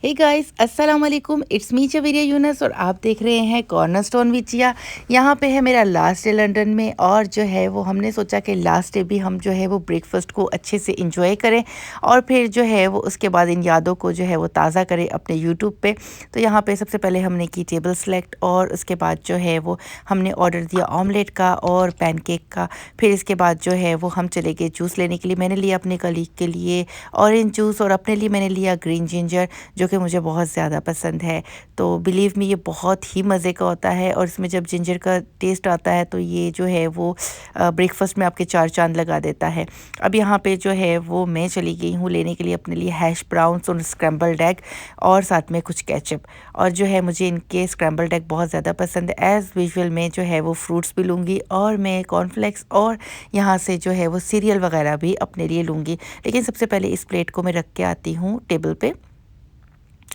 Hey guys, अस्सलाम वालेकुम। It's me Javeria Yunus और आप देख रहे हैं कॉर्नर स्टोन विद जिया। यहाँ पे है मेरा लास्ट डे लंदन में, और जो है वो हमने सोचा कि लास्ट डे भी हम जो है वो ब्रेकफास्ट को अच्छे से इंजॉय करें और फिर जो है वो उसके बाद इन यादों को जो है वो ताज़ा करें अपने यूट्यूब पे। तो यहाँ पे सबसे पहले हमने की टेबल सेलेक्ट, और उसके बाद जो है वो हमने ऑर्डर दिया ऑमलेट का और पैनकेक का। फिर इसके बाद जो है वो हम चले गए जूस लेने के लिए। मैंने लिया अपने कलीग के लिए ऑरेंज जूस और अपने लिए मैंने लिया ग्रीन जिंजर, जो कि मुझे बहुत ज़्यादा पसंद है। तो बिलीव मी, ये बहुत ही मज़े का होता है, और इसमें जब जिंजर का टेस्ट आता है तो ये जो है वो ब्रेकफास्ट में आपके चार चांद लगा देता है। अब यहाँ पे जो है वो मैं चली गई हूँ लेने के लिए अपने लिए हैश ब्राउन्स और स्क्रैम्बल्ड एग, और साथ में कुछ केचप। और जो है मुझे इनके स्क्रैम्बल्ड एग बहुत ज़्यादा पसंद है। एज़ यूजुअल मैं जो है वो फ्रूट्स भी लूँगी, और मैं कॉर्नफ्लेक्स और यहाँ से जो है वो सीरियल वगैरह भी अपने लिए लूँगी। लेकिन सबसे पहले इस प्लेट को मैं रख के आती हूँ टेबल पे,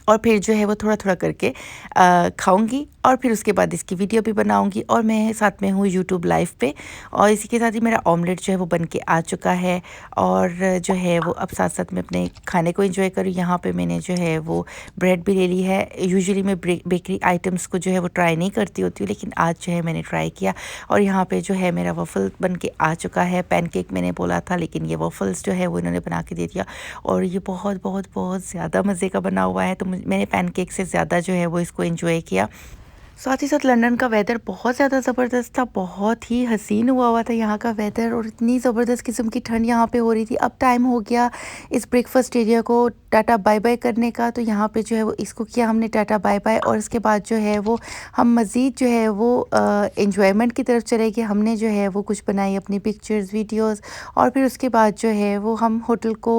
और फिर जो है वो थोड़ा-थोड़ा करके खाऊँगी, और फिर उसके बाद इसकी वीडियो भी बनाऊँगी। और मैं साथ में हूँ यूट्यूब लाइव पे, और इसी के साथ ही मेरा ऑमलेट जो है वो बन के आ चुका है। और जो है वो अब साथ-साथ मैं अपने खाने को एंजॉय करूँ। यहाँ पे मैंने जो है वो ब्रेड भी ले ली है। यूजुअली मैं बेकरी आइटम्स को जो है वो ट्राई नहीं करती होती हूँ, लेकिन आज जो है मैंने ट्राई किया। और यहाँ पे जो है मेरा वफ़ल बन के आ चुका है। पैनकेक मैंने बोला था, लेकिन ये वफ़ल्स जो है वो इन्होंने बना के दे दिया, और ये बहुत बहुत बहुत ज़्यादा मज़े का बना हुआ है। तो मैंने पैनकेक से ज़्यादा जो है वो इसको एंजॉय किया। साथ ही साथ लंदन का वेदर बहुत ज़्यादा ज़बरदस्त था, बहुत ही हसीन हुआ हुआ था यहाँ का वेदर, और इतनी ज़बरदस्त किस्म की ठंड यहाँ पे हो रही थी। अब टाइम हो गया इस ब्रेकफास्ट एरिया को टाटा बाय बाय करने का। तो यहाँ पे जो है वो इसको किया हमने टाटा बाय बाय, और इसके बाद जो है वो हम मज़ीद जो है वो एंजॉयमेंट की तरफ चले गए। हमने जो है वो कुछ बनाई अपनी पिक्चर्स वीडियोस, और फिर उसके बाद जो है वो हम होटल को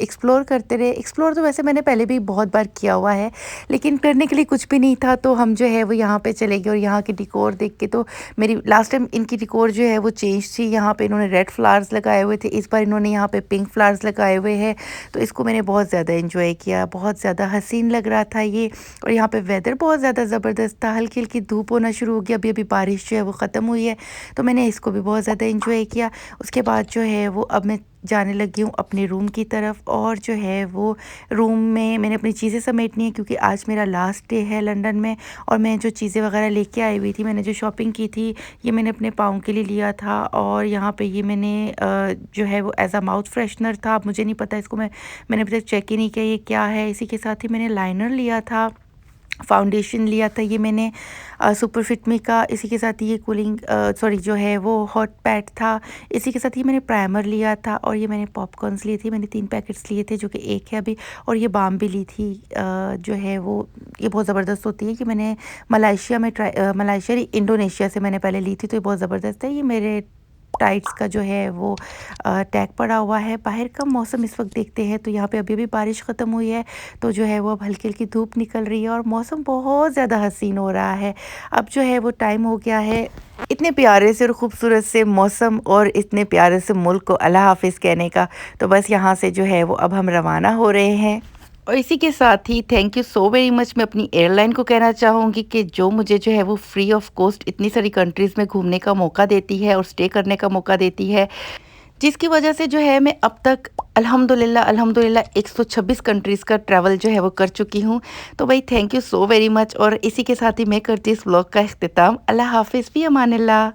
एक्सप्लोर करते रहे। एक्सप्लोर तो वैसे मैंने पहले भी बहुत बार किया हुआ है, लेकिन करने के लिए कुछ भी नहीं था, तो हम जो है वो यहाँ पे चले गए। और यहाँ के डिकोर देख के तो मेरी लास्ट टाइम इनकी डिकोर जो है वो चेंज थी। यहाँ पे इन्होंने रेड फ्लावर्स लगाए हुए थे, इस बार इन्होंने यहाँ पे पिंक फ्लावर्स लगाए हुए हैं। तो इसको मैंने बहुत ज़्यादा एंजॉय किया, बहुत ज़्यादा हसीन लग रहा था ये। और यहाँ पे वेदर बहुत ज़्यादा ज़बरदस्त था, हल्की हल्की धूप होना शुरू हो गया, अभी अभी बारिश जो है वो ख़त्म हुई है। तो मैंने इसको भी बहुत ज़्यादा एंजॉय किया। उसके बाद जो है वो अब मैं जाने लगी हूँ अपने रूम की तरफ, और जो है वो रूम में मैंने अपनी चीज़ें समेटनी है, क्योंकि आज मेरा लास्ट डे है लंदन में। और मैं जो चीज़ें वगैरह लेके आई हुई थी, मैंने जो शॉपिंग की थी, ये मैंने अपने पाँव के लिए लिया था। और यहाँ पे ये मैंने जो है वो एज अ माउथ फ्रेशनर था। अब मुझे नहीं पता इसको, मैंने अभी तक चेक ही नहीं किया ये क्या है। इसी के साथ ही मैंने लाइनर लिया था, फाउंडेशन लिया था ये मैंने सुपर फिट मी का। इसी के साथ ही ये कूलिंग सॉरी जो है वो हॉट पैड था। इसी के साथ ही मैंने प्राइमर लिया था, और ये मैंने पॉपकॉर्न्स लिए थे, मैंने 3 पैकेट्स लिए थे, जो कि एक है अभी। और ये बाम भी ली थी, जो है वो ये बहुत ज़बरदस्त होती है, कि मैंने मलेशिया में मलेशिया नहीं, इंडोनेशिया से मैंने पहले ली थी, तो ये बहुत ज़बरदस्त है। ये मेरे टाइट्स का जो है वो टैग पड़ा हुआ है। बाहर का मौसम इस वक्त देखते हैं, तो यहाँ पे अभी बारिश ख़त्म हुई है, तो जो है वो अब हल्की हल्की धूप निकल रही है, और मौसम बहुत ज़्यादा हसीन हो रहा है। अब जो है वो टाइम हो गया है इतने प्यारे से और ख़ूबसूरत से मौसम और इतने प्यारे से मुल्क को अल्लाह हाफिज़ कहने का। तो बस यहाँ से जो है वो अब हम रवाना हो रहे हैं। और इसी के साथ ही thank you so very much मैं अपनी एयरलाइन को कहना चाहूँगी, कि जो मुझे जो है वो फ्री ऑफ कॉस्ट इतनी सारी कंट्रीज़ में घूमने का मौका देती है और स्टे करने का मौका देती है, जिसकी वजह से जो है मैं अब तक अल्हम्दुलिल्लाह अल्हम्दुलिल्लाह 126 कंट्रीज़ का ट्रैवल जो है वो कर चुकी हूँ। तो भाई thank you so very much, और इसी के साथ ही मैं करती इस व्लॉग का इख्तिताम। अल्लाह हाफिज़, फ़ी अमानिल्लाह।